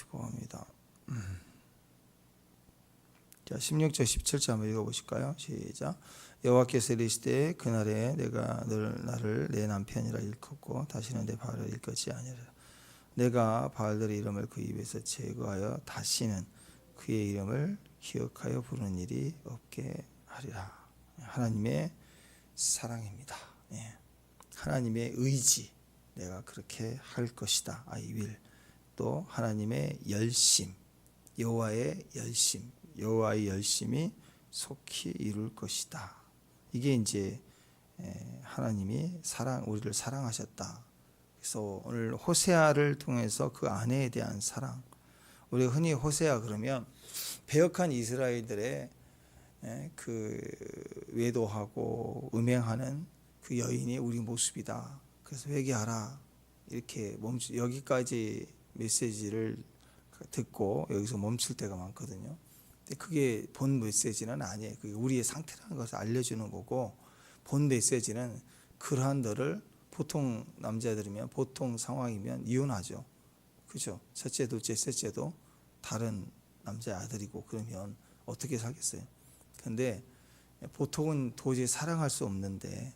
축복합니다. 자, 16절 17절 한번 읽어보실까요? 시작. 여호와께서 이르시되 그날에 내가 나를 내 남편이라 일컫고 다시는 내 바알을 일컫지 아니하리라. 내가 바알들의 이름을 그 입에서 제거하여 다시는 그의 이름을 기억하여 부르는 일이 없게 하리라. 하나님의 사랑입니다. 예. 하나님의 의지, 내가 그렇게 할 것이다. I will. 또 하나님의 열심, 여호와의 열심, 여호와의 열심이 속히 이룰 것이다. 이게 이제 하나님이 우리를 사랑하셨다. 그래서 오늘 호세아를 통해서 그 아내에 대한 사랑. 우리가 흔히 호세아 그러면 배역한 이스라엘들의 그 외도하고 음행하는 그 여인이 우리 모습이다. 그래서 회개하라. 이렇게 여기까지 메시지를 듣고 여기서 멈출 때가 많거든요. 근데 그게 본 메시지는 아니에요. 그게 우리의 상태라는 것을 알려주는 거고, 본 메시지는 그러한 너를 보통 남자들이면 보통 상황이면 이혼하죠. 그죠? 첫째, 둘째, 셋째도 다른 남자 아들이고 그러면 어떻게 살겠어요? 근데 보통은 도저히 사랑할 수 없는데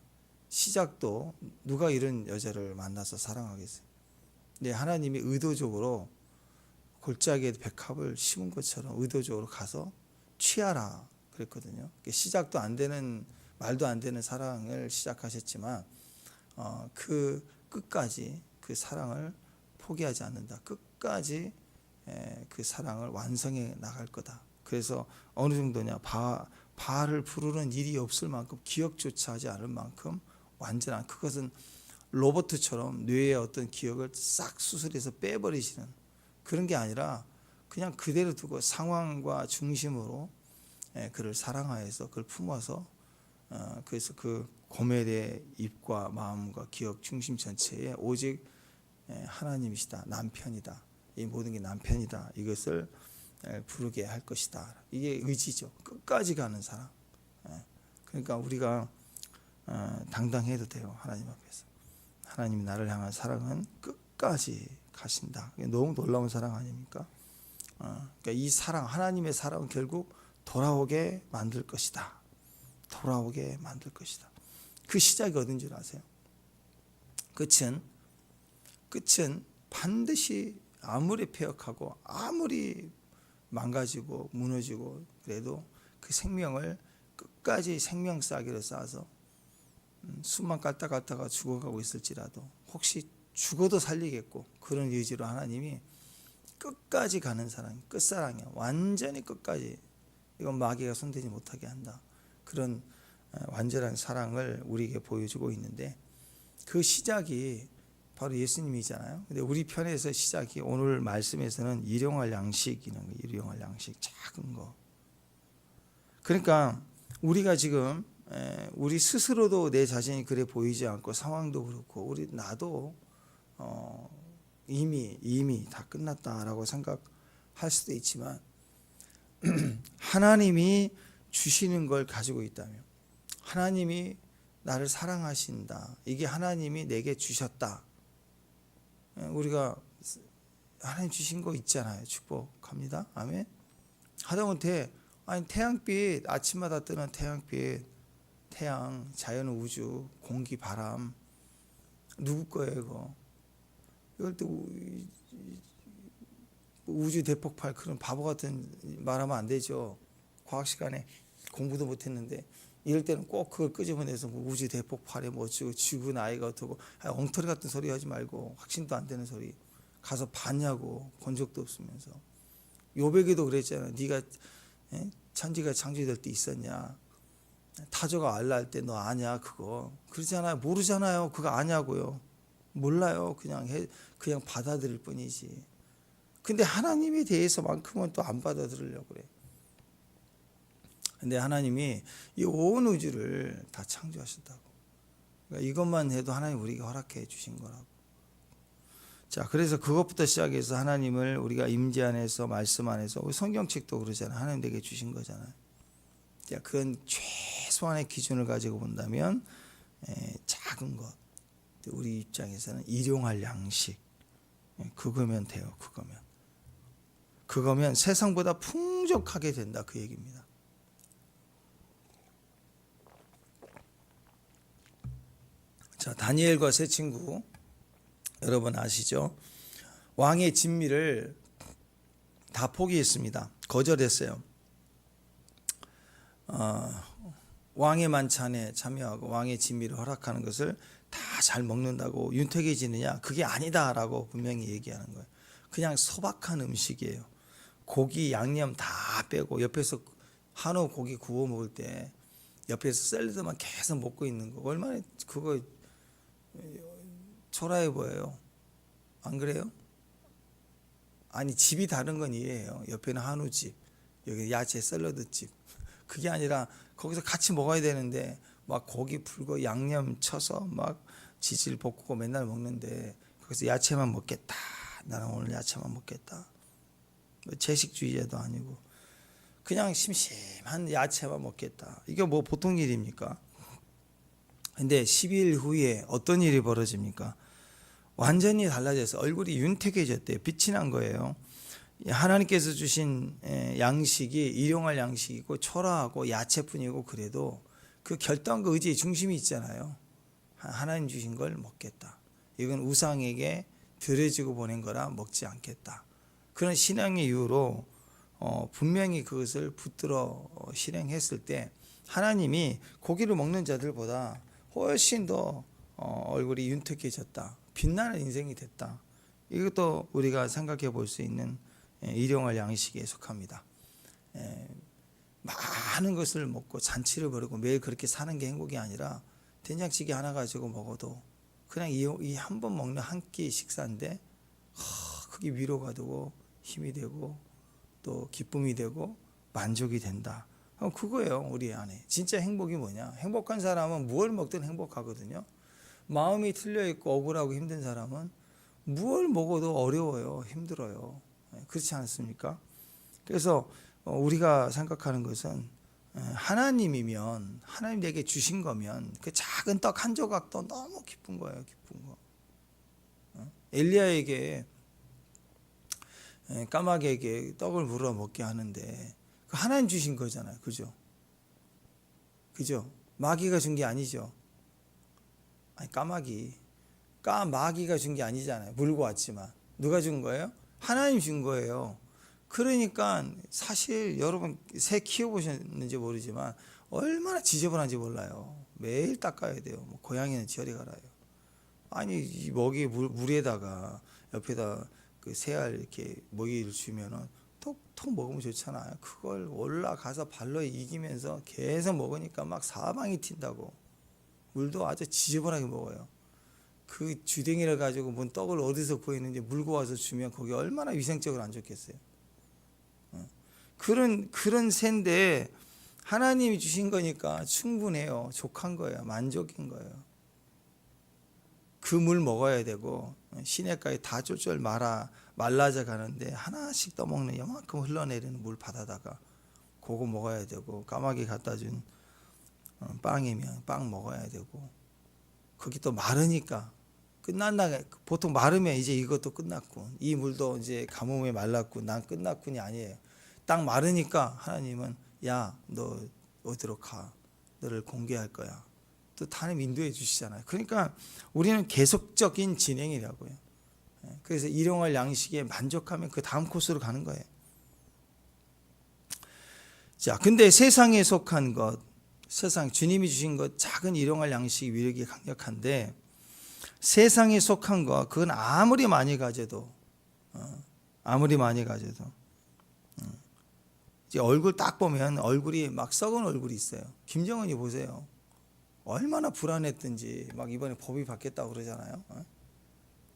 시작도 누가 이런 여자를 만나서 사랑하겠어요? 근데 하나님이 의도적으로 골짜기에 백합을 심은 것처럼 의도적으로 가서 취하라 그랬거든요. 시작도 안 되는, 말도 안 되는 사랑을 시작하셨지만 그 끝까지 그 사랑을 포기하지 않는다. 끝까지 그 사랑을 완성해 나갈 거다. 그래서 어느 정도냐, 바알을 부르는 일이 없을 만큼, 기억조차 하지 않을 만큼 완전한, 그것은 로봇처럼 뇌의 어떤 기억을 싹 수술해서 빼버리시는 그런 게 아니라 그냥 그대로 두고 상황과 중심으로 그를 사랑하여서 그를 품어서 그래서 그 고멜의 입과 마음과 기억 중심 전체에 오직 하나님이시다, 남편이다, 이 모든 게 남편이다, 이것을 부르게 할 것이다. 이게 의지죠. 끝까지 가는 사랑. 그러니까 우리가 당당해도 돼요. 하나님 앞에서. 하나님이 나를 향한 사랑은 끝까지 가신다. 너무 놀라운 사랑 아닙니까? 그러니까 이 사랑, 하나님의 사랑은 결국 돌아오게 만들 것이다. 돌아오게 만들 것이다. 그 시작이 어딘 줄 아세요? 끝은 반드시 아무리 폐역하고 아무리 망가지고 무너지고 그래도 그 생명을 끝까지 생명 싹이를 쌓아서 숨만 갔다가 죽어가고 있을지라도 혹시 죽어도 살리겠고, 그런 의지로 하나님이 끝까지 가는 사랑, 끝사랑이야. 완전히 끝까지. 이건 마귀가 손대지 못하게 한다. 그런 완전한 사랑을 우리에게 보여주고 있는데, 그 시작이 바로 예수님이잖아요. 근데 우리 편에서 시작이 오늘 말씀에서는 일용할 양식이라는 거예요. 일용할 양식, 작은 거. 그러니까 우리가 지금 우리 스스로도 내 자신이 그래 보이지 않고, 상황도 그렇고 나도 이미 다 끝났다라고 생각할 수도 있지만 하나님이 주시는 걸 가지고 있다면, 하나님이 나를 사랑하신다, 이게 하나님이 내게 주셨다. 우리가 하나님 주신 거 있잖아요. 축복합니다. 아멘. 하다못해 태양빛, 아침마다 뜨는 태양빛, 태양, 자연, 우주, 공기, 바람, 누구 거예요 이거? 이걸 또 우주 대폭발, 그런 바보 같은 말하면 안 되죠. 과학 시간에 공부도 못했는데 이럴 때는 꼭 그걸 끄집어내서 우주 대폭발에 뭐 어쩌고 지구 나이가 어떻고, 엉터리 같은 소리 하지 말고, 확신도 안 되는 소리 가서 봤냐고, 본 적도 없으면서. 요백에도 그랬잖아요. 네가 천지가 창조될 때 있었냐, 타조가 알라할 때 너 아냐 그거, 그러잖아요. 모르잖아요. 그거 아냐고요. 몰라요. 그냥 받아들일 뿐이지. 근데 하나님에 대해서만큼은 또 안 받아들이려고 그래. 근데 하나님이 이 온 우주를 다 창조하셨다고. 그러니까 이것만 해도 하나님 우리에게 허락해 주신 거라고. 자, 그래서 그것부터 시작해서 하나님을 우리가 임재 안에서, 말씀 안에서, 우리 성경책도 그러잖아요. 하나님 내게 주신 거잖아요. 자, 그건 최소한의 기준을 가지고 본다면 작은 것, 우리 입장에서는 일용할 양식, 그거면 돼요. 그거면 그거면 세상보다 풍족하게 된다 그 얘기입니다. 자, 다니엘과 세 친구 여러분 아시죠? 왕의 진미를 다 포기했습니다. 거절했어요. 왕의 만찬에 참여하고 왕의 진미를 허락하는 것을 다 잘 먹는다고 윤택해지느냐? 그게 아니다라고 분명히 얘기하는 거예요. 그냥 소박한 음식이에요. 고기 양념 다 빼고 옆에서 한우 고기 구워 먹을 때 옆에서 샐러드만 계속 먹고 있는 거 얼마나 그거 초라해 보여요. 안 그래요? 아니 집이 다른 건 이해해요. 옆에는 한우집, 여기 야채 샐러드집. 그게 아니라 거기서 같이 먹어야 되는데 막 고기 풀고 양념 쳐서 막 지질 볶고 맨날 먹는데 거기서 야채만 먹겠다. 나는 오늘 야채만 먹겠다. 채식주의자도 아니고 그냥 심심한 야채만 먹겠다. 이게 뭐 보통 일입니까? 근데 12일 후에 어떤 일이 벌어집니까? 완전히 달라져서 얼굴이 윤택해졌대요. 빛이 난 거예요. 하나님께서 주신 양식이 일용할 양식이고 초라하고 야채뿐이고 그래도 그 결단과 의지의 중심이 있잖아요. 하나님 주신 걸 먹겠다. 이건 우상에게 드려지고 보낸 거라 먹지 않겠다. 그런 신앙의 이유로 분명히 그것을 붙들어 실행했을 때 하나님이 고기를 먹는 자들보다 훨씬 더 얼굴이 윤택해졌다. 빛나는 인생이 됐다. 이것도 우리가 생각해 볼 수 있는 일용할 양식에 속합니다. 많은 것을 먹고 잔치를 벌이고 매일 그렇게 사는 게 행복이 아니라 된장찌개 하나 가지고 먹어도 그냥 이 한 번 먹는 한 끼 식사인데 그게 위로가 되고 힘이 되고 또 기쁨이 되고 만족이 된다. 그거예요. 우리 안에 진짜 행복이 뭐냐? 행복한 사람은 무엇을 먹든 행복하거든요. 마음이 틀려 있고 억울하고 힘든 사람은 무엇을 먹어도 어려워요. 힘들어요. 그렇지 않습니까? 그래서 우리가 생각하는 것은 하나님이면 하나님 내게 주신 거면 그 작은 떡 한 조각도 너무 기쁜 거예요. 기쁜 거. 엘리야에게 까마귀에게 떡을 물어 먹게 하는데 그 하나님 주신 거잖아요. 그죠? 그죠? 마귀가 준 게 아니죠. 아니 까마귀가 준 게 아니잖아요. 물고 왔지만 누가 준 거예요? 하나님 준 거예요. 그러니까 사실 여러분 새 키워보셨는지 모르지만 얼마나 지저분한지 몰라요. 매일 닦아야 돼요. 뭐 고양이는 저리 가라요. 아니 이 먹이 물에다가 옆에다 그 새알 이렇게 먹이를 주면은 톡톡 먹으면 좋잖아요. 그걸 올라가서 발로 이기면서 계속 먹으니까 막 사방이 튄다고. 물도 아주 지저분하게 먹어요. 그 주댕이를 가지고 뭔 떡을 어디서 구했는지 물고 와서 주면 거기 얼마나 위생적으로 안 좋겠어요. 그런 새인데 하나님이 주신 거니까 충분해요. 족한 거예요. 만족인 거예요. 그 물 먹어야 되고 시냇가에 다 쫄쫄 말라져 가는데 하나씩 떠먹는 요만큼 흘러내리는 물 받아다가 그거 먹어야 되고 까마귀 갖다 준 빵이면 빵 먹어야 되고 거기 또 마르니까 끝난다. 보통 마르면 이제 이것도 끝났군. 이 물도 이제 가뭄에 말랐군. 난 끝났군이 아니에요. 딱 마르니까 하나님은 야, 너 어디로 가? 너를 공개할 거야. 또 하나님 인도해 주시잖아요. 그러니까 우리는 계속적인 진행이라고요. 그래서 일용할 양식에 만족하면 그 다음 코스로 가는 거예요. 자, 근데 세상에 속한 것, 세상 주님이 주신 것 작은 일용할 양식 위력이 강력한데 세상에 속한 것 그건 아무리 많이 가져도 이제 얼굴 딱 보면 얼굴이 막 썩은 얼굴이 있어요. 김정은이 보세요. 얼마나 불안했든지 막 이번에 법이 바뀌었다고 그러잖아요.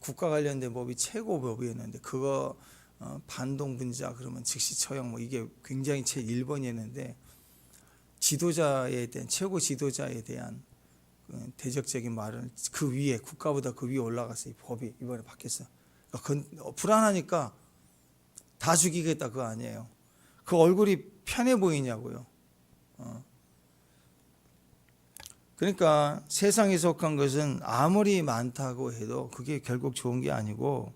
국가 관련된 법이 최고 법이었는데 그거 반동분자 그러면 즉시 처형 뭐 이게 굉장히 제1번이었는데 지도자에 대한 최고 지도자에 대한 대적적인 말을 그 위에 국가보다 그 위에 올라가서 이 법이 이번에 바뀌었어요. 그러니까 불안하니까 다 죽이겠다 그거 아니에요. 그 얼굴이 편해 보이냐고요. 그러니까 세상에 속한 것은 아무리 많다고 해도 그게 결국 좋은 게 아니고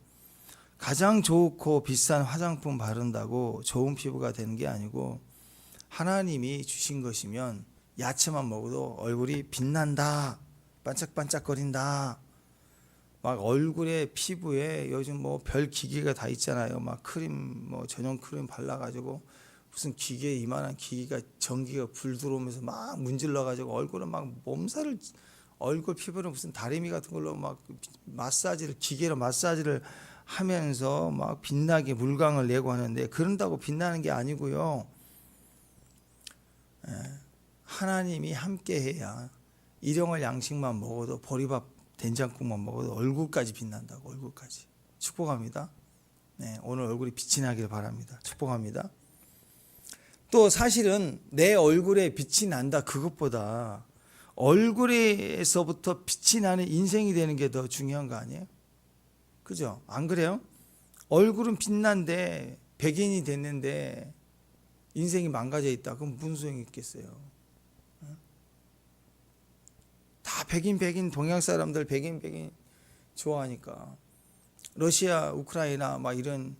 가장 좋고 비싼 화장품 바른다고 좋은 피부가 되는 게 아니고 하나님이 주신 것이면 야채만 먹어도 얼굴이 빛난다, 반짝반짝거린다. 막 얼굴에 피부에 요즘 뭐 별 기계가 다 있잖아요. 막 크림 뭐 전용 크림 발라가지고 무슨 기계 이만한 기계가 전기가 불 들어오면서 막 문질러가지고 얼굴은 막 몸살을 얼굴 피부는 무슨 다리미 같은 걸로 막 마사지를 기계로 마사지를 하면서 막 빛나게 물광을 내고 하는데 그런다고 빛나는 게 아니고요. 하나님이 함께해야 일용할 양식만 먹어도 보리밥 된장국만 먹어도 얼굴까지 빛난다고. 얼굴까지. 축복합니다. 네, 오늘 얼굴이 빛이 나길 바랍니다. 축복합니다. 또 사실은 내 얼굴에 빛이 난다 그것보다 얼굴에서부터 빛이 나는 인생이 되는 게 더 중요한 거 아니에요? 그죠? 안 그래요? 얼굴은 빛난데 백인이 됐는데 인생이 망가져 있다. 그럼 무슨 소용이 있겠어요? 다 백인 동양 사람들 백인 좋아하니까. 러시아 우크라이나 막 이런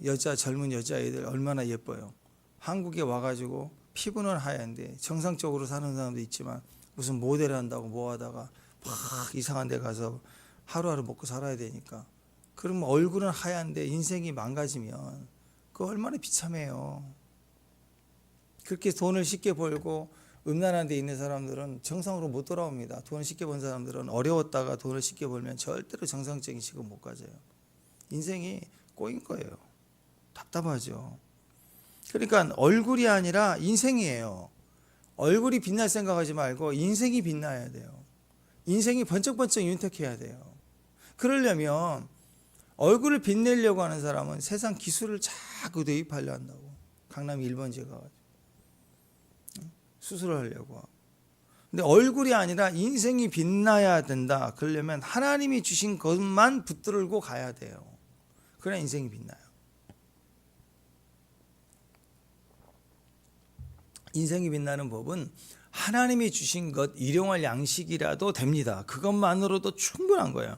여자 젊은 여자애들 얼마나 예뻐요. 한국에 와가지고 피부는 하얀데 정상적으로 사는 사람도 있지만 무슨 모델 한다고 뭐 하다가 막 이상한 데 가서 하루하루 먹고 살아야 되니까. 그러면 얼굴은 하얀데 인생이 망가지면 그거 얼마나 비참해요. 그렇게 돈을 쉽게 벌고 음란한 데 있는 사람들은 정상으로 못 돌아옵니다. 돈을 쉽게 번 사람들은 어려웠다가 돈을 쉽게 벌면 절대로 정상적인 직업 못 가져요. 인생이 꼬인 거예요. 답답하죠. 그러니까 얼굴이 아니라 인생이에요. 얼굴이 빛날 생각하지 말고 인생이 빛나야 돼요. 인생이 번쩍번쩍 윤택해야 돼요. 그러려면 얼굴을 빛내려고 하는 사람은 세상 기술을 자꾸 대입하려 한다고. 강남 1번지에 가가지고 수술을 하려고 하고. 근데 얼굴이 아니라 인생이 빛나야 된다. 그러려면 하나님이 주신 것만 붙들고 가야 돼요. 그래야 인생이 빛나요. 인생이 빛나는 법은 하나님이 주신 것 일용할 양식이라도 됩니다. 그것만으로도 충분한 거예요.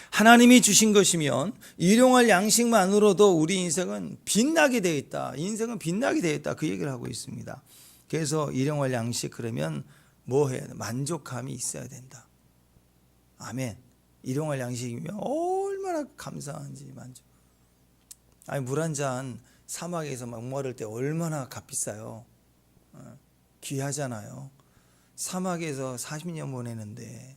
하나님이 주신 것이면 일용할 양식만으로도 우리 인생은 빛나게 되어 있다. 인생은 빛나게 되어 있다. 그 얘기를 하고 있습니다. 그래서 일용할 양식 그러면 뭐 해야 돼? 만족감이 있어야 된다. 아멘. 일용할 양식이면 얼마나 감사한지 만족. 아니 물 한 잔 사막에서 막 목마를 때 얼마나 값비싸요. 귀하잖아요. 사막에서 40년 보내는데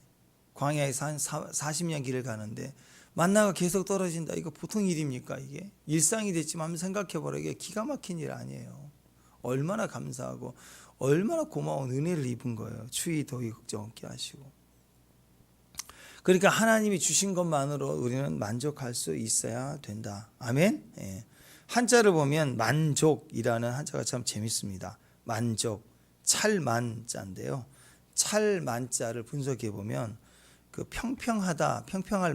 광야에서 한 40년 길을 가는데 만나가 계속 떨어진다. 이거 보통 일입니까? 이게 일상이 됐지만 한번 생각해보라. 이게 기가 막힌 일 아니에요. 얼마나 감사하고 얼마나 고마운 은혜를 입은 거예요. 추위 더위 걱정 없게 하시고. 그러니까 하나님이 주신 것만으로 우리는 만족할 수 있어야 된다. 아멘. 예. 한자를 보면 만족이라는 한자가 참 재밌습니다. 만족, 찰만자인데요. 찰만자를 분석해 보면 그 평평하다, 평평할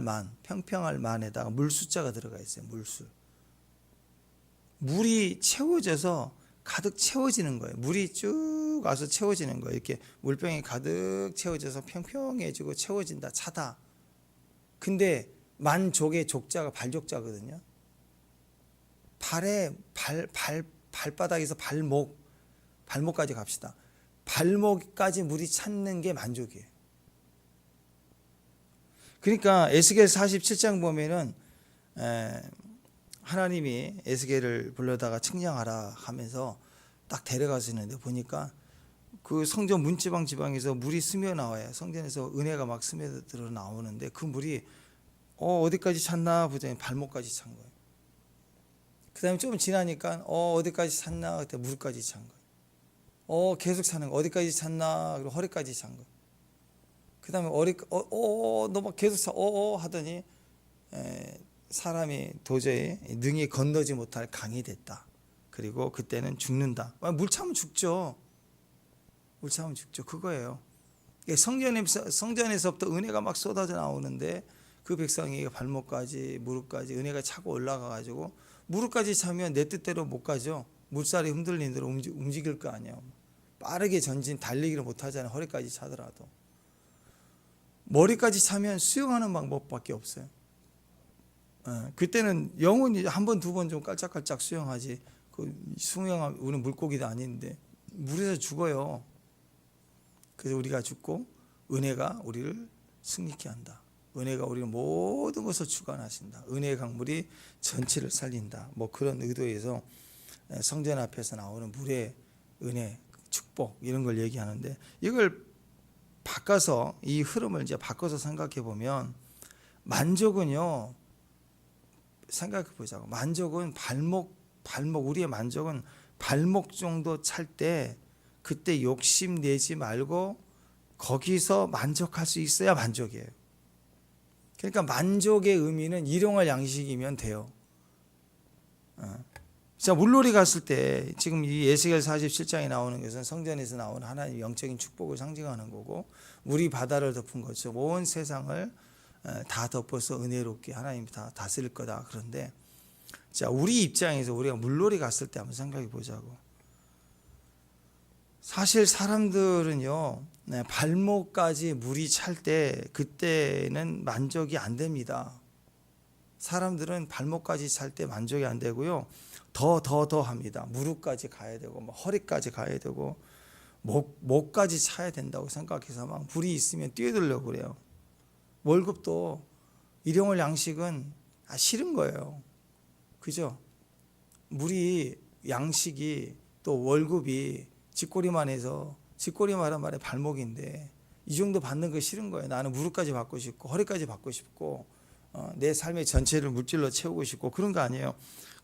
만에다가 물숫자가 들어가 있어요. 물술. 물이 채워져서 가득 채워지는 거예요. 물이 쭉 와서 채워지는 거예요. 이렇게 물병이 가득 채워져서 평평해지고 채워진다. 차다. 근데 만족의 족자가 발족자거든요. 발바닥에서 발목까지 갑시다. 발목까지 물이 찼는 게 만족이에요. 그러니까 에스겔 47장 보면은 하나님이 에스겔을 불러다가 측량하라 하면서 딱 데려가시는데 보니까 그 성전 문지방에서 물이 스며 나와요. 성전에서 은혜가 막 스며들어 나오는데 그 물이 어디까지 찼나 보더니 발목까지 찬 거예요. 그 다음에 좀 지나니까 어디까지 찼나 그때 무릎까지 찬 거예요. 계속 차는 거 어디까지 찼나 그리고 허리까지 찬 거예요. 그 다음에 너 막 계속 차 하더니 사람이 도저히 능히 건너지 못할 강이 됐다. 그리고 그때는 죽는다. 물 차면 죽죠. 물 차면 죽죠. 그거예요. 성전에서부터 은혜가 막 쏟아져 나오는데 그 백성이 발목까지 무릎까지 은혜가 차고 올라가가지고 무릎까지 차면 내 뜻대로 못 가죠. 물살이 흔들리는 대로 움직일 거 아니에요. 빠르게 달리기를 못하잖아요. 허리까지 차더라도. 머리까지 차면 수영하는 방법밖에 없어요. 그때는 영혼이 한 번, 두 번 좀 깔짝깔짝 수영하지. 그 수영하면 우리는 물고기도 아닌데 물에서 죽어요. 그래서 우리가 죽고 은혜가 우리를 승리케 한다. 은혜가 우리를 모든 것을 주관하신다. 은혜의 강물이 전체를 살린다. 뭐 그런 의도에서 성전 앞에서 나오는 물의 은혜, 축복 이런 걸 얘기하는데, 이걸 바꿔서 이 흐름을 이제 바꿔서 생각해 보면 만족은요, 생각해 보자고. 만족은 발목 우리의 만족은 발목 정도 찰 때 그때 욕심 내지 말고 거기서 만족할 수 있어야 만족이에요. 그러니까 만족의 의미는 일용할 양식이면 돼요. 자, 물놀이 갔을 때 지금 이 에스겔 47장에 나오는 것은 성전에서 나오는 하나님의 영적인 축복을 상징하는 거고, 물이 바다를 덮은 것처럼 온 세상을 다 덮어서 은혜롭게 하나님이 다 다스릴 거다. 그런데 자, 우리 입장에서 우리가 물놀이 갔을 때 한번 생각해 보자고. 사실 사람들은요, 발목까지 물이 찰 때 그때는 만족이 안 됩니다. 사람들은 발목까지 찰 때 만족이 안 되고요, 더 합니다. 무릎까지 가야 되고 뭐 허리까지 가야 되고 목까지 차야 된다고 생각해서 막 물이 있으면 뛰어들려고 그래요. 월급도 일용할 양식은 싫은 거예요. 그죠? 물이 양식이 또 월급이 쥐꼬리만 해서, 쥐꼬리만 말에 발목인데 이 정도 받는 거 싫은 거예요. 나는 무릎까지 받고 싶고 허리까지 받고 싶고 내 삶의 전체를 물질로 채우고 싶고 그런 거 아니에요.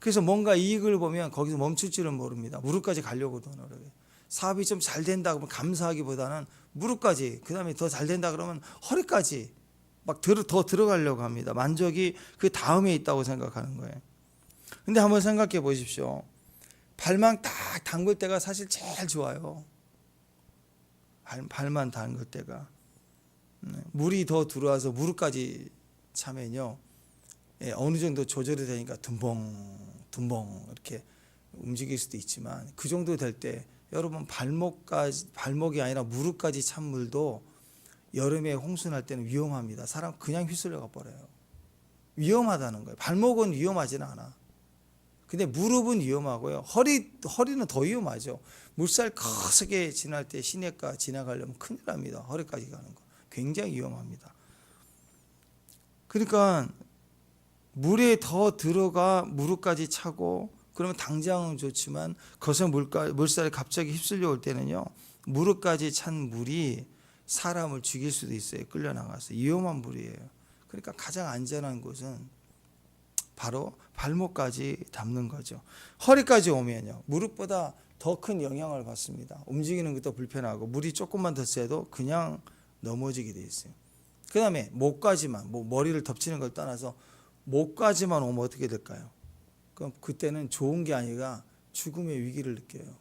그래서 뭔가 이익을 보면 거기서 멈출 줄은 모릅니다. 무릎까지 가려고도 노력해요. 사업이 좀 잘 된다 그러면 감사하기보다는 무릎까지, 그 다음에 더 잘 된다 그러면 허리까지 막 더 들어가려고 합니다. 만족이 그 다음에 있다고 생각하는 거예요. 근데 한번 생각해 보십시오. 발만 딱 담글 때가 사실 제일 좋아요. 발만 담글 때가. 물이 더 들어와서 무릎까지 차면요, 어느 정도 조절이 되니까 듬벙 이렇게 움직일 수도 있지만, 그 정도 될 때 여러분 발목이 아니라 무릎까지 찬 물도 여름에 홍수 날 때는 위험합니다. 사람 그냥 휘슬려가 버려요. 위험하다는 거예요. 발목은 위험하지는 않아. 근데 무릎은 위험하고요. 허리는 더 위험하죠. 물살 거세게 지날 때 시내가 지나가려면 큰일 납니다. 허리까지 가는 거 굉장히 위험합니다. 그러니까 물에 더 들어가 무릎까지 차고 그러면 당장은 좋지만 거기서 물살이 갑자기 휩쓸려 올 때는요, 무릎까지 찬 물이 사람을 죽일 수도 있어요. 끌려나가서 위험한 물이에요. 그러니까 가장 안전한 곳은 바로 발목까지 닿는 거죠. 허리까지 오면요, 무릎보다 더 큰 영향을 받습니다. 움직이는 것도 불편하고 물이 조금만 더 세도 그냥 넘어지게 돼 있어요. 그 다음에 목까지만, 머리를 덮치는 걸 떠나서 목까지만 오면 어떻게 될까요? 그럼 그때는 좋은 게 아니라 죽음의 위기를 느껴요.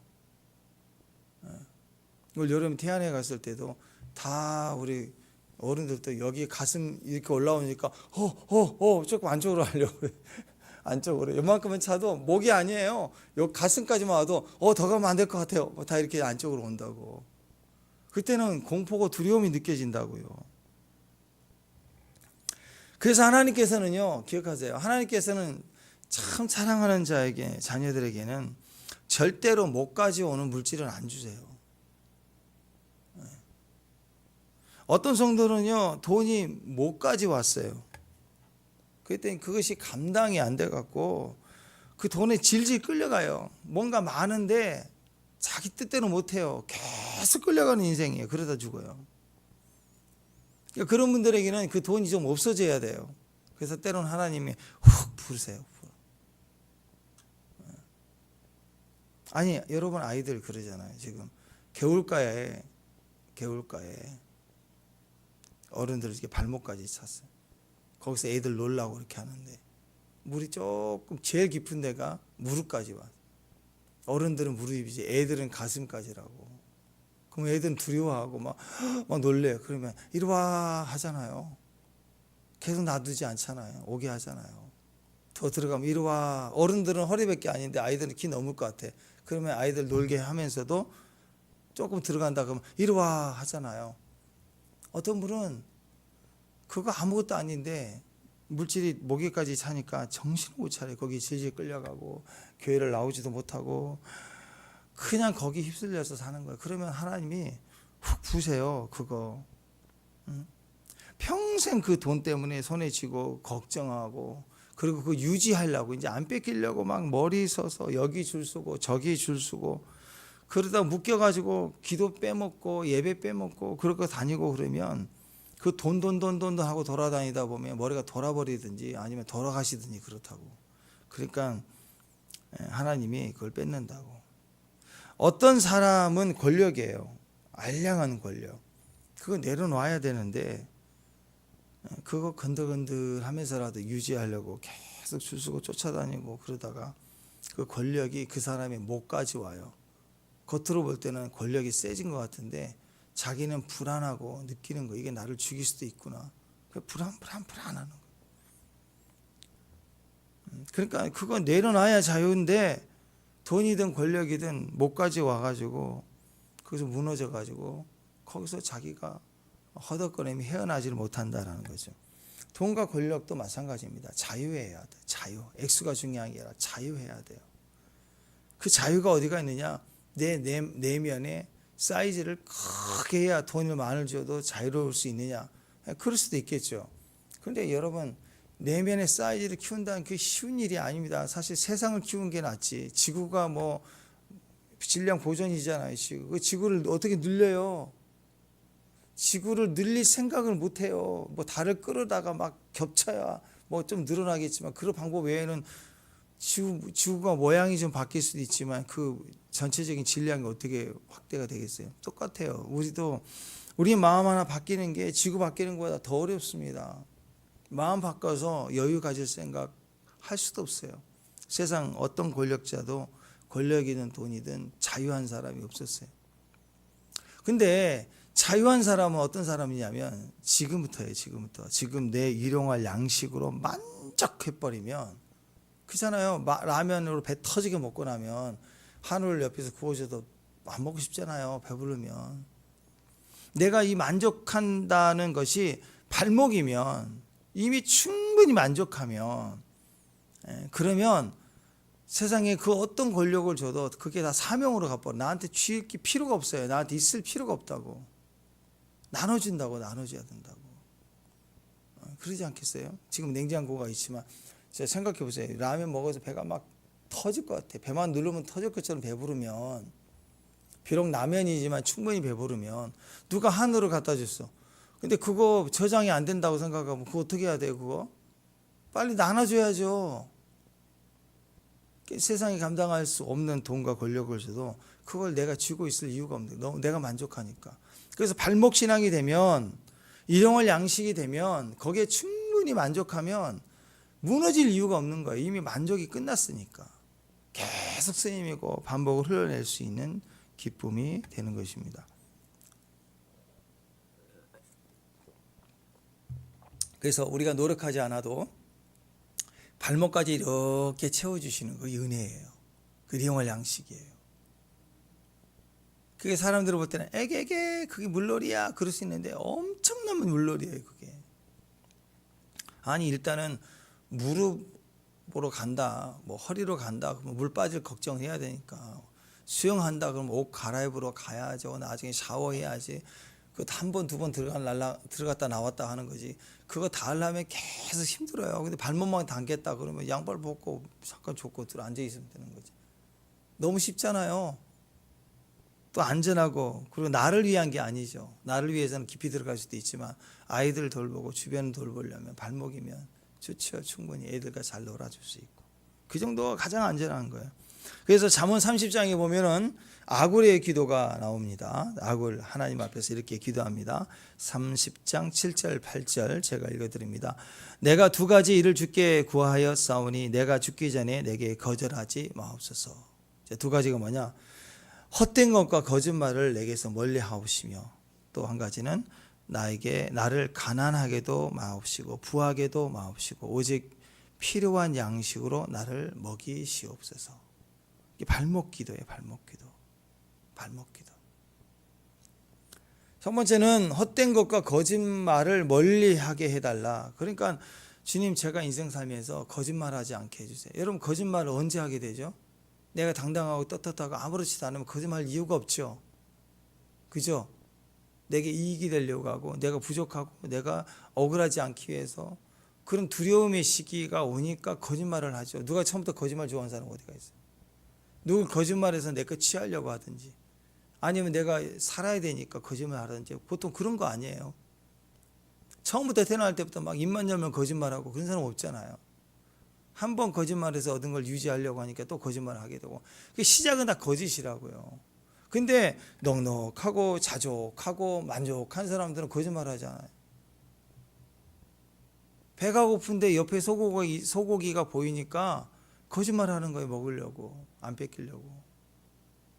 올 여름 태안에 갔을 때도 다 우리 어른들도 여기 가슴 이렇게 올라오니까 조금 안쪽으로 하려고 안쪽으로 요만큼은 차도 목이 아니에요. 여기 가슴까지만 와도 더 가면 안 될 것 같아요. 다 이렇게 안쪽으로 온다고. 그때는 공포고 두려움이 느껴진다고요. 그래서 하나님께서는요, 기억하세요. 하나님께서는 참 사랑하는 자녀들에게는 절대로 목까지 오는 물질은 안 주세요. 어떤 성도는요, 돈이 목까지 왔어요. 그랬더니 그것이 감당이 안 돼갖고 그 돈에 질질 끌려가요. 뭔가 많은데 자기 뜻대로 못해요. 계속 끌려가는 인생이에요. 그러다 죽어요. 그러니까 그런 분들에게는 그 돈이 좀 없어져야 돼요. 그래서 때로는 하나님이 훅 부르세요. 아니, 여러분 아이들 그러잖아요. 지금 겨울가에 어른들 이렇게 발목까지 찼어요. 거기서 애들 놀라고 이렇게 하는데 물이 조금 제일 깊은 데가 무릎까지 와. 어른들은 무릎이지 애들은 가슴까지라고. 그럼 애들은 두려워하고 막 놀래요. 그러면 이리 와 하잖아요. 계속 놔두지 않잖아요. 오게 하잖아요. 더 들어가면 이리 와. 어른들은 허리밖에 아닌데 아이들은 키 넘을 것 같아. 그러면 아이들 놀게 하면서도 조금 들어간다 그러면 이리 와 하잖아요. 어떤 분은 그거 아무것도 아닌데 물질이 목에까지 차니까 정신을 못 차려. 거기 질질 끌려가고 교회를 나오지도 못하고 그냥 거기 휩쓸려서 사는 거예요. 그러면 하나님이 훅 부세요. 그거 평생 그 돈 때문에 손에 쥐고 걱정하고, 그리고 그 유지하려고 이제 안 뺏기려고 막 머리 서서 여기 줄 서고 저기 줄 서고, 그러다 묶여가지고 기도 빼먹고 예배 빼먹고 그러고 다니고, 그러면 그 돈 하고 돌아다니다 보면 머리가 돌아버리든지 아니면 돌아가시든지 그렇다고. 그러니까 하나님이 그걸 뺏는다고. 어떤 사람은 권력이에요. 알량한 권력. 그거 내려놔야 되는데 그거 건들건들 하면서라도 유지하려고 계속 줄 서고 쫓아다니고 그러다가 그 권력이 그 사람의 목까지 와요. 겉으로 볼 때는 권력이 세진 것 같은데 자기는 불안하고 느끼는 거, 이게 나를 죽일 수도 있구나. 불안하는 거. 그러니까 그거 내려놔야 자유인데 돈이든 권력이든 목까지 와가지고 거기서 무너져가지고 거기서 자기가 허덕거리며 헤어나지를 못한다라는 거죠. 돈과 권력도 마찬가지입니다. 자유해야 돼. 자유. 액수가 중요한 게 아니라 자유해야 돼요. 그 자유가 어디가 있느냐? 내 내면에 사이즈를 크게 해야 돈을 많이 줘도 자유로울 수 있느냐? 그럴 수도 있겠죠. 그런데 여러분, 내면의 사이즈를 키운다는 게 쉬운 일이 아닙니다. 사실 세상을 키우는 게 낫지. 지구가 뭐 질량 보존이잖아요. 그 지구를 어떻게 늘려요? 지구를 늘릴 생각을 못 해요. 뭐 달을 끌어다가 막 겹쳐야 뭐 좀 늘어나겠지만 그런 방법 외에는 지구가 모양이 좀 바뀔 수도 있지만 그 전체적인 질량이 어떻게 확대가 되겠어요? 똑같아요. 우리 마음 하나 바뀌는 게 지구 바뀌는 것보다 더 어렵습니다. 마음 바꿔서 여유 가질 생각 할 수도 없어요. 세상 어떤 권력자도 권력이든 돈이든 자유한 사람이 없었어요. 근데 자유한 사람은 어떤 사람이냐면 지금부터예요. 지금 내 일용할 양식으로 만족해버리면, 그잖아요. 라면으로 배 터지게 먹고 나면 한우를 옆에서 구워줘도 안 먹고 싶잖아요. 배부르면. 내가 이 만족한다는 것이 발목이면, 이미 충분히 만족하면, 그러면 세상에 그 어떤 권력을 줘도 그게 다 사명으로 갚아. 나한테 쥐을 필요가 없어요. 나한테 있을 필요가 없다고. 나눠줘야 된다고. 그러지 않겠어요? 지금 냉장고가 있지만 생각해 보세요. 라면 먹어서 배가 막 터질 것 같아. 배만 누르면 터질 것처럼 배부르면, 비록 라면이지만 충분히 배부르면 누가 한우를 갖다 줬어. 근데 그거 저장이 안 된다고 생각하면 그거 어떻게 해야 돼요? 그거 빨리 나눠줘야죠. 세상이 감당할 수 없는 돈과 권력을 줘도 그걸 내가 쥐고 있을 이유가 없는 거예요. 내가 만족하니까. 그래서 발목 신앙이 되면, 일용할 양식이 되면, 거기에 충분히 만족하면 무너질 이유가 없는 거예요. 이미 만족이 끝났으니까. 계속 스님이고 반복을 흘러낼 수 있는 기쁨이 되는 것입니다. 그래서 우리가 노력하지 않아도 발목까지 이렇게 채워주시는 거 은혜예요. 그 일용할 양식이에요. 그게 사람들이 볼 때는 에게게 그게 물놀이야 그럴 수 있는데 엄청난 물놀이에요. 그게. 아니 일단은 무릎으로 간다, 뭐 허리로 간다, 그러면 물 빠질 걱정해야 되니까, 수영한다 그러면 옷 갈아입으러 가야죠. 나중에 샤워해야지. 그것도 한 번, 두 번 들어갔다 나왔다 하는 거지. 그거 다 하려면 계속 힘들어요. 근데 발목만 당겼다 그러면 양발 벗고 잠깐 좁고 들어 앉아 있으면 되는 거지. 너무 쉽잖아요. 또 안전하고, 그리고 나를 위한 게 아니죠. 나를 위해서는 깊이 들어갈 수도 있지만 아이들 돌보고 주변을 돌보려면 발목이면 좋죠. 충분히 애들과 잘 놀아줄 수 있고. 그 정도가 가장 안전한 거예요. 그래서 잠언 30장에 보면은 아굴의 기도가 나옵니다. 아굴 하나님 앞에서 이렇게 기도합니다. 30장 7절 8절 제가 읽어드립니다. 내가 두 가지 일을 주께 구하였사오니 내가 죽기 전에 내게 거절하지 마옵소서. 두 가지가 뭐냐? 헛된 것과 거짓말을 내게서 멀리 하옵시며, 또 한 가지는 나를 가난하게도 마옵시고 부하게도 마옵시고 오직 필요한 양식으로 나를 먹이시옵소서. 이게 발목 기도예요. 발목 기도. 첫 번째는 헛된 것과 거짓말을 멀리하게 해달라. 그러니까 주님, 제가 인생 살면서 거짓말하지 않게 해주세요. 여러분, 거짓말을 언제 하게 되죠? 내가 당당하고 떳떳하고 아무렇지도 않으면 거짓말 이유가 없죠. 그죠? 내게 이익이 되려고 하고 내가 부족하고 내가 억울하지 않기 위해서 그런 두려움의 시기가 오니까 거짓말을 하죠. 누가 처음부터 거짓말 좋아하는 사람 어디가 있어요? 누굴 거짓말해서 내 거 취하려고 하든지 아니면 내가 살아야 되니까 거짓말 하든지 보통 그런 거 아니에요. 처음부터 태어날 때부터 막 입만 열면 거짓말하고 그런 사람 없잖아요. 한 번 거짓말해서 얻은 걸 유지하려고 하니까 또 거짓말을 하게 되고 시작은 다 거짓이라고요. 근데 넉넉하고 자족하고 만족한 사람들은 거짓말 하잖아요. 배가 고픈데 옆에 소고기가 보이니까 거짓말하는 거예요. 먹으려고, 안 뺏기려고.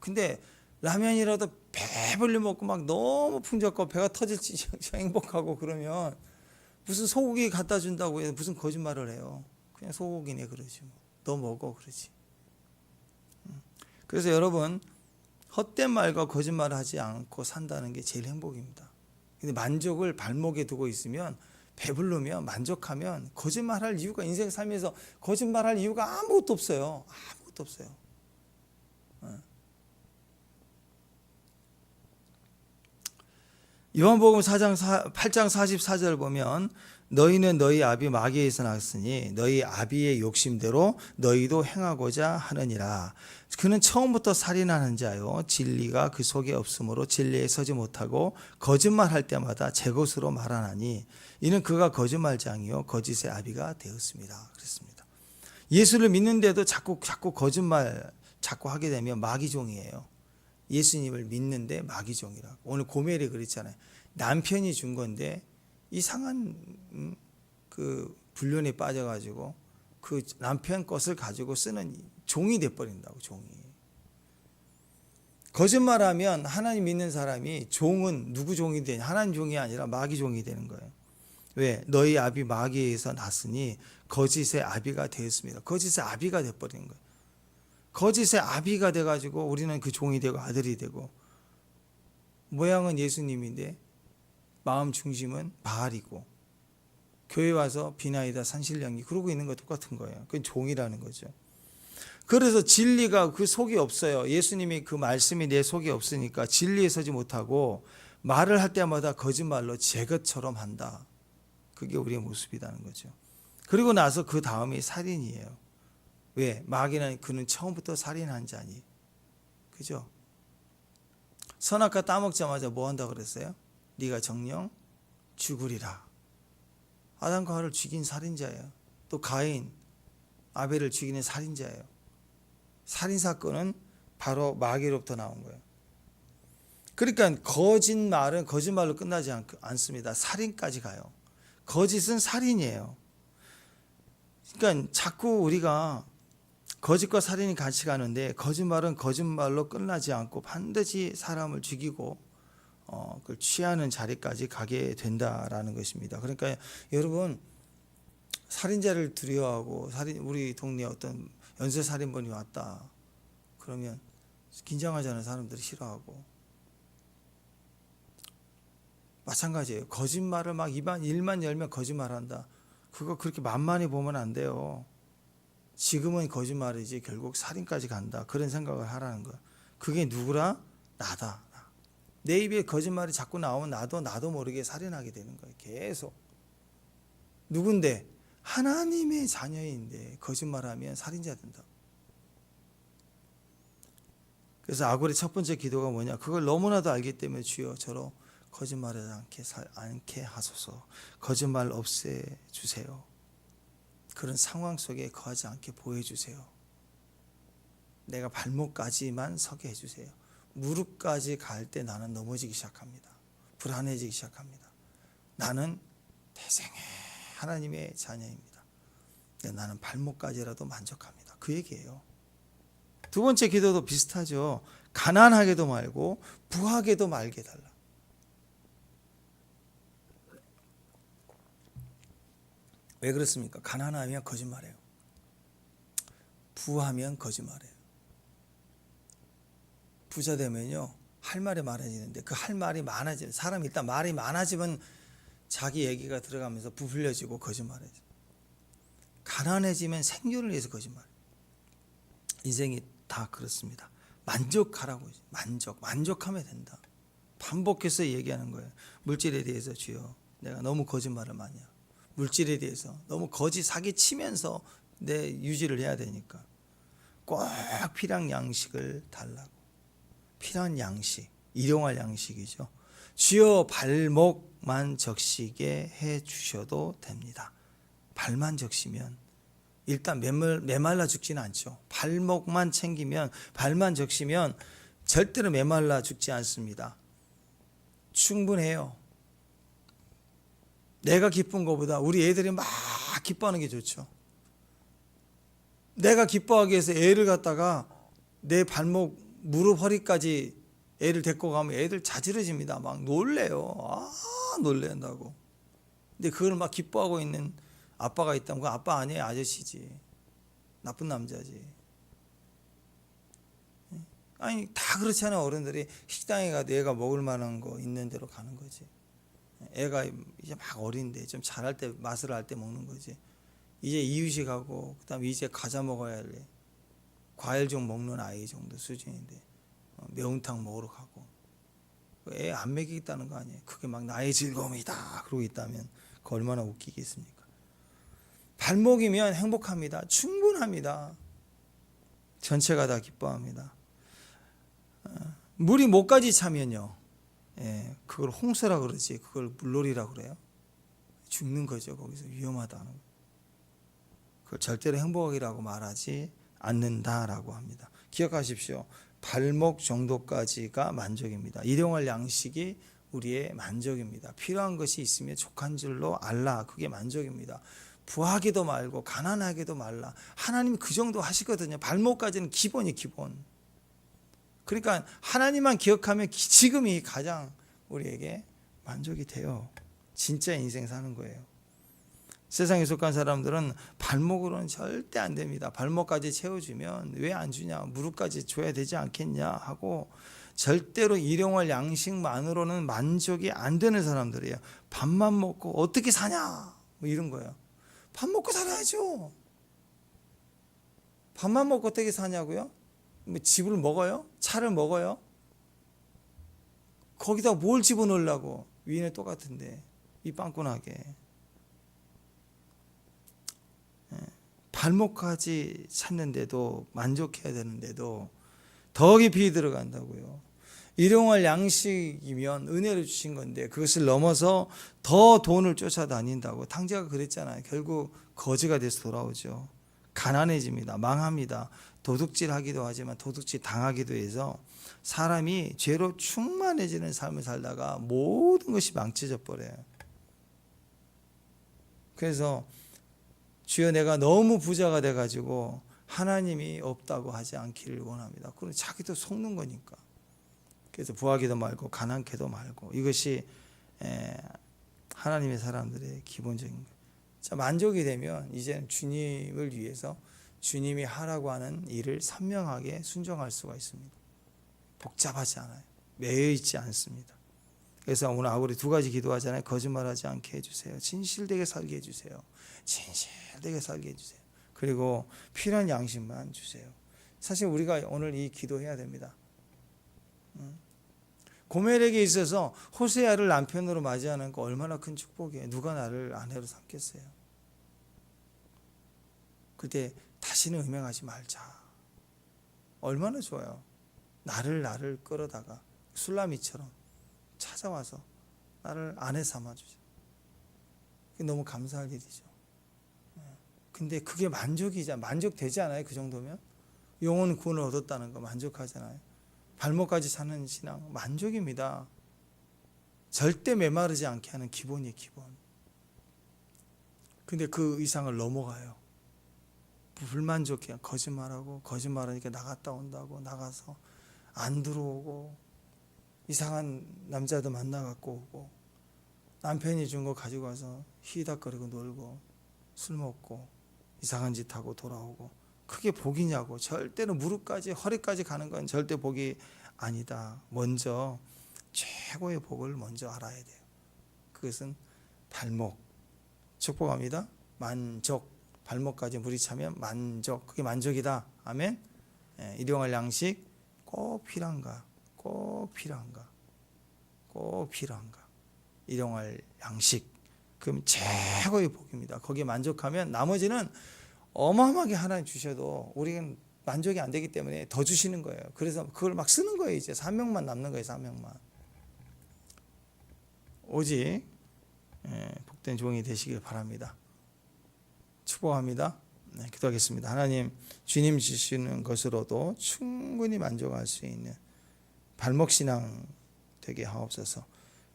근데 라면이라도 배불리 먹고 막 너무 풍족하고 배가 터질지 행복하고 그러면 무슨 소고기 갖다 준다고 해서 무슨 거짓말을 해요. 그냥 소고기네 그러지 뭐. 너 먹어 그러지. 그래서 여러분, 헛된 말과 거짓말을 하지 않고 산다는 게 제일 행복입니다. 근데 만족을 발목에 두고 있으면, 배부르면, 만족하면 거짓말할 이유가, 인생 살면서 거짓말할 이유가 아무것도 없어요. 아무것도 없어요. 요한복음 8장 44절 보면 너희는 너희 아비 마귀에서 났으니 너희 아비의 욕심대로 너희도 행하고자 하느니라. 그는 처음부터 살인하는 자요 진리가 그 속에 없으므로 진리에 서지 못하고 거짓말할 때마다 제 것으로 말하나니 이는 그가 거짓말장이요 거짓의 아비가 되었습니다. 그랬습니다. 예수를 믿는데도 자꾸 거짓말 자꾸 하게 되면 마귀종이에요. 예수님을 믿는데 마귀종이라고. 오늘 고멜이 그랬잖아요. 남편이 준 건데 이상한 그 불륜에 빠져가지고 그 남편 것을 가지고 쓰는 종이 돼버린다고. 종이. 거짓말하면 하나님 믿는 사람이 종은 누구 종이 되냐? 하나님 종이 아니라 마귀 종이 되는 거예요. 왜? 너희 아비 마귀에서 났으니 거짓의 아비가 되었습니다. 거짓의 아비가 돼버리는 거예요. 거짓의 아비가 돼가지고 우리는 그 종이 되고 아들이 되고, 모양은 예수님인데 마음 중심은 바알이고, 교회 와서 비나이다 산신령이 그러고 있는 거 똑같은 거예요. 그건 종이라는 거죠. 그래서 진리가 그 속에 없어요. 예수님이 그 말씀이 내 속에 없으니까 진리에 서지 못하고 말을 할 때마다 거짓말로 제 것처럼 한다. 그게 우리의 모습이라는 거죠. 그리고 나서 그 다음이 살인이에요. 왜? 마귀는 그는 처음부터 살인한 자니. 그죠? 선악과 따먹자마자 뭐 한다고 그랬어요? 네가 정녕 죽으리라. 아담과 하와를 죽인 살인자예요. 또 가인, 아벨을 죽이는 살인자예요. 살인사건은 바로 마귀로부터 나온 거예요. 그러니까 거짓말은 거짓말로 끝나지 않습니다. 살인까지 가요. 거짓은 살인이에요. 그러니까 자꾸 우리가 거짓과 살인이 같이 가는데, 거짓말은 거짓말로 끝나지 않고 반드시 사람을 죽이고 그걸 취하는 자리까지 가게 된다라는 것입니다. 그러니까 여러분, 살인자를 두려워하고 우리 동네에 어떤 연쇄살인범이 왔다 그러면 긴장하자는 사람들이 싫어하고, 마찬가지예요. 거짓말을 막 입만 열면 거짓말한다. 그거 그렇게 만만히 보면 안 돼요. 지금은 거짓말이지 결국 살인까지 간다. 그런 생각을 하라는 거야. 그게 누구라? 나다. 내 입에 거짓말이 자꾸 나오면 나도 모르게 살인하게 되는 거예요. 계속. 누군데? 하나님의 자녀인데 거짓말하면 살인자 된다. 그래서 아골의 첫 번째 기도가 뭐냐? 그걸 너무나도 알기 때문에 주여 저로 거짓말하지 않게 하소서. 거짓말 없애주세요. 그런 상황 속에 거하지 않게 보여주세요. 내가 발목까지만 서게 해주세요. 무릎까지 갈 때 나는 넘어지기 시작합니다. 불안해지기 시작합니다. 나는 태생의 하나님의 자녀입니다. 나는 발목까지라도 만족합니다. 그 얘기예요. 두 번째 기도도 비슷하죠. 가난하게도 말고 부하게도 말게 해달라. 왜 그렇습니까? 가난하면 거짓말해요. 부하면 거짓말해요. 부자 되면요, 할 말이 많아지는데 그 할 말이 많아지면, 사람이 일단 말이 많아지면 자기 얘기가 들어가면서 부풀려지고 거짓말해요. 가난해지면 생존을 위해서 거짓말. 인생이 다 그렇습니다. 만족하라고. 만족하면 된다. 반복해서 얘기하는 거예요. 물질에 대해서 주여 내가 너무 거짓말을 많이 하고, 물질에 대해서 너무 거짓 사기 치면서 내 유지를 해야 되니까 꼭 필요한 양식을 달라고. 필요한 양식, 일용할 양식이죠. 주여 발목만 적시게 해 주셔도 됩니다. 발만 적시면 일단 메말라 죽지는 않죠. 발목만 챙기면, 발만 적시면 절대로 메말라 죽지 않습니다. 충분해요. 내가 기쁜 것보다 우리 애들이 막 기뻐하는 게 좋죠. 내가 기뻐하기 위해서 애를 갖다가 내 발목, 무릎, 허리까지 애를 데리고 가면 애들 자지러집니다. 막 놀래요. 놀랜다고. 근데 그걸 막 기뻐하고 있는 아빠가 있다면 그 아빠 아니에요. 아저씨지. 나쁜 남자지. 아니 다 그렇잖아요. 어른들이 식당에 가도 애가 먹을 만한 거 있는 대로 가는 거지. 애가 이제 막 어린데 좀 잘할 때, 맛을 알 때 먹는 거지. 이제 이유식하고 그다음에 이제 과자 먹어야 할 과일 좀 먹는 아이 정도 수준인데 매운탕 먹으러 가고 애 안 먹이겠다는 거 아니에요. 그게 막 나의 즐거움이다 그러고 있다면 그 얼마나 웃기겠습니까? 발목이면 행복합니다. 충분합니다. 전체가 다 기뻐합니다. 물이 목까지 차면요, 그걸 홍수라 그러지, 그걸 물놀이라 그래요. 죽는 거죠. 거기서 위험하다는 거. 그걸 절대로 행복이라고 말하지 않는다라고 합니다. 기억하십시오. 발목 정도까지가 만족입니다. 일용할 양식이 우리의 만족입니다. 필요한 것이 있으면 족한 줄로 알라. 그게 만족입니다. 부하기도 말고 가난하기도 말라. 하나님이 그 정도 하시거든요. 발목까지는 기본이 기본. 그러니까 하나님만 기억하면 지금이 가장 우리에게 만족이 돼요. 진짜 인생 사는 거예요. 세상에 속한 사람들은 발목으로는 절대 안 됩니다. 발목까지 채워주면 왜 안 주냐, 무릎까지 줘야 되지 않겠냐 하고 절대로 일용할 양식만으로는 만족이 안 되는 사람들이에요. 밥만 먹고 어떻게 사냐 뭐 이런 거예요. 밥 먹고 살아야죠. 밥만 먹고 어떻게 사냐고요? 뭐 집을 먹어요? 차를 먹어요? 거기다 뭘 집어넣으려고? 위인은 똑같은데 이 빵꾸나게. 발목까지 찾는데도 만족해야 되는데도 더 깊이 들어간다고요. 일용할 양식이면 은혜를 주신 건데 그것을 넘어서 더 돈을 쫓아다닌다고. 탕자가 그랬잖아요. 결국 거지가 돼서 돌아오죠. 가난해집니다. 망합니다. 도둑질하기도 하지만 도둑질 당하기도 해서 사람이 죄로 충만해지는 삶을 살다가 모든 것이 망쳐져 버려요. 그래서 주여 내가 너무 부자가 돼가지고 하나님이 없다고 하지 않기를 원합니다. 그럼 자기도 속는 거니까. 그래서 부하기도 말고 가난케도 말고, 이것이 하나님의 사람들의 기본적인 거예요. 자, 만족이 되면 이제는 주님을 위해서 주님이 하라고 하는 일을 선명하게 순종할 수가 있습니다. 복잡하지 않아요. 매여 있지 않습니다. 그래서 오늘 우리 두 가지 기도하잖아요. 거짓말하지 않게 해주세요. 진실되게 살게 해주세요. 진실되게 살게 해주세요. 그리고 필요한 양식만 주세요. 사실 우리가 오늘 이 기도해야 됩니다. 고멜에게 있어서 호세아를 남편으로 맞이하는 거 얼마나 큰 축복이에요. 누가 나를 아내로 삼겠어요. 그때 다시는 음행하지 말자. 얼마나 좋아요. 나를 끌어다가 술라미처럼 찾아와서 나를 아내 삼아주죠. 너무 감사할 일이죠. 근데 그게 만족되지 않아요? 그 정도면? 영혼 구원을 얻었다는 거 만족하잖아요. 발목까지 사는 신앙 만족입니다. 절대 메마르지 않게 하는 기본이에요. 기본. 근데 그 이상을 넘어가요. 불만족해요. 거짓말하니까 나갔다 온다고, 나가서 안 들어오고, 이상한 남자도 만나갖고 오고, 남편이 준 거 가지고 와서 히덕거리고 놀고 술 먹고 이상한 짓 하고 돌아오고, 그게 복이냐고. 절대로 무릎까지 허리까지 가는 건 절대 복이 아니다. 먼저 최고의 복을 먼저 알아야 돼요. 그것은 발목. 축복합니다. 만족. 발목까지 물이 차면 만족. 그게 만족이다. 아멘. 일용할 양식 꼭 필요한가? 꼭 필요한가? 꼭 필요한가? 일용할 양식. 그럼 최고의 복입니다. 거기에 만족하면 나머지는 어마어마하게 하나님 주셔도 우리는 만족이 안 되기 때문에 더 주시는 거예요. 그래서 그걸 막 쓰는 거예요. 이제 사명만 남는 거예요. 사명만. 오직 복된 종이 되시길 바랍니다. 축복합니다. 네, 기도하겠습니다. 하나님, 주님 주시는 것으로도 충분히 만족할 수 있는 발목신앙 되게 하옵소서.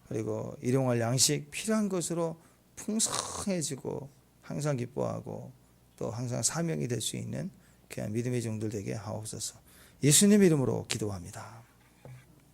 그리고 일용할 양식 필요한 것으로 풍성해지고 항상 기뻐하고 또 항상 사명이 될 수 있는 귀한 믿음의 종들 되게 하옵소서. 예수님 이름으로 기도합니다.